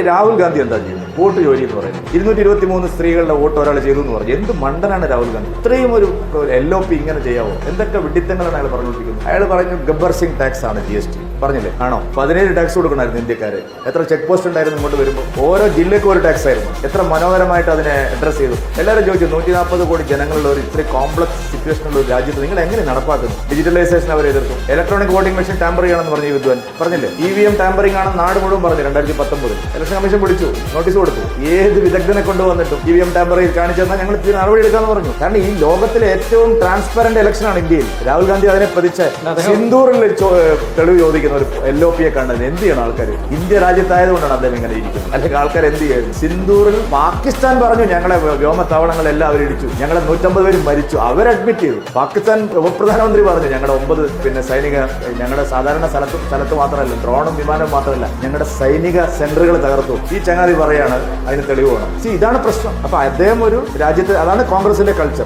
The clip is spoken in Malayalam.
രാഹുൽ ഗാന്ധി എന്താ ചെയ്യുന്നത്? വോട്ട് ജോലി എന്ന് പറയുന്നത് 223 സ്ത്രീകളുടെ വോട്ട് ഒരാൾ ചെയ്തു എന്ന് പറഞ്ഞു. എന്ത് മണ്ടനാണ് രാഹുൽ ഗാന്ധി? ഇത്രയും ഒരു LOP ഇങ്ങനെ ചെയ്യാവോ? എന്തൊക്കെ വിഡിത്തങ്ങളാണ് അയാൾ പറഞ്ഞുകൊണ്ടിരിക്കുന്നത്? അയാൾ പറഞ്ഞു ഗബ്ബർ സിംഗ് ടാക്സ് ആണ് GST. പറഞ്ഞില്ലേ? ആണോ? 17 ടാക്സ് കൊടുക്കണമായിരുന്നു ഇന്ത്യക്കാര്. എത്ര ചെക്ക് പോസ്റ്റ് ഉണ്ടായിരുന്നു ഇങ്ങോട്ട് വരുമ്പോൾ? ഓരോ ജില്ലയ്ക്കും ഒരു ടാക്സ് ആയിരുന്നു. എത്ര മനോഹരമായിട്ട് അതിനെ അഡ്രസ് ചെയ്തു. എല്ലാവരും ചോദിച്ചു 140 കോടി ജനങ്ങളുള്ള ഒരു ഇത്രയും കോംപ്ലക്സ് സിറ്റുവേഷനുള്ള ഒരു രാജ്യത്ത് നിങ്ങൾ എങ്ങനെ നടപ്പാക്കുന്നു? ഡിജിറ്റലൈസേഷൻ അവർ എതിർത്തു. ഇലക്ട്രോണിക് വോട്ടിംഗ് മെഷീൻ ടാമ്പർ ചെയ്യണമെന്ന് പറഞ്ഞ വിദ്വാൻ പറഞ്ഞില്ലേ? EVM ടാമ്പറിംഗ് ആണ് നാട് മുഴുവൻ പറഞ്ഞു. 2019 ഇലക്ഷൻ കമ്മീഷൻ വിളിച്ചു, നോട്ടീസ് കൊടുത്തു. ഏത് വിദഗ്ധനെ കൊണ്ടുവന്നിട്ടും EVM ടാമ്പറിംഗ് കാണിച്ചെന്നാൽ ഞങ്ങൾ നടപടി എടുക്കാന്ന് പറഞ്ഞു. കാരണം ഈ ലോകത്തിലെ ഏറ്റവും ട്രാൻസ്പെറന്റ് ഇലക്ഷനാണ് ഇന്ത്യയിൽ. രാഹുൽ ഗാന്ധി അതിനെ പതിച്ച് സിന്ദൂറിൽ തെളിവ് ചോദിക്കുന്ന ഒരു LOPയെ കണ്ടത് എന്ത് ചെയ്യണം ആൾക്കാർ? ഇന്ത്യ രാജ്യത്തായതുകൊണ്ടാണ് അദ്ദേഹം ഇങ്ങനെ ഇരിക്കുന്നത്. അല്ലെങ്കിൽ ആൾക്കാർ എന്ത് ചെയ്യും? സിന്ദൂറിൽ പാകിസ്ഥാൻ പറഞ്ഞു ഞങ്ങളെ വ്യോമത്താവളങ്ങളെല്ലാം അവരിടിച്ചു, ഞങ്ങളെ 150 പേര് മരിച്ചു. അവർ അഡ്മിറ്റ് ചെയ്തു. പാകിസ്ഥാൻ ഉപപ്രധാനമന്ത്രി പറഞ്ഞു ഞങ്ങളുടെ 9 സൈനിക, ഞങ്ങളുടെ സാധാരണ സ്ഥലത്ത് മാത്രമല്ല, ഡ്രോണും വിമാനവും മാത്രമല്ല, ഞങ്ങളുടെ സൈനിക സെന്ററുകൾ തകർത്തു. ഈ ചങ്ങാതി പറയാണ് അതിന് തെളിവ് വേണം. ഇതാണ് പ്രശ്നം. അപ്പൊ അദ്ദേഹം ഒരു രാജ്യത്ത്, അതാണ് കോൺഗ്രസിന്റെ കൾച്ചർ.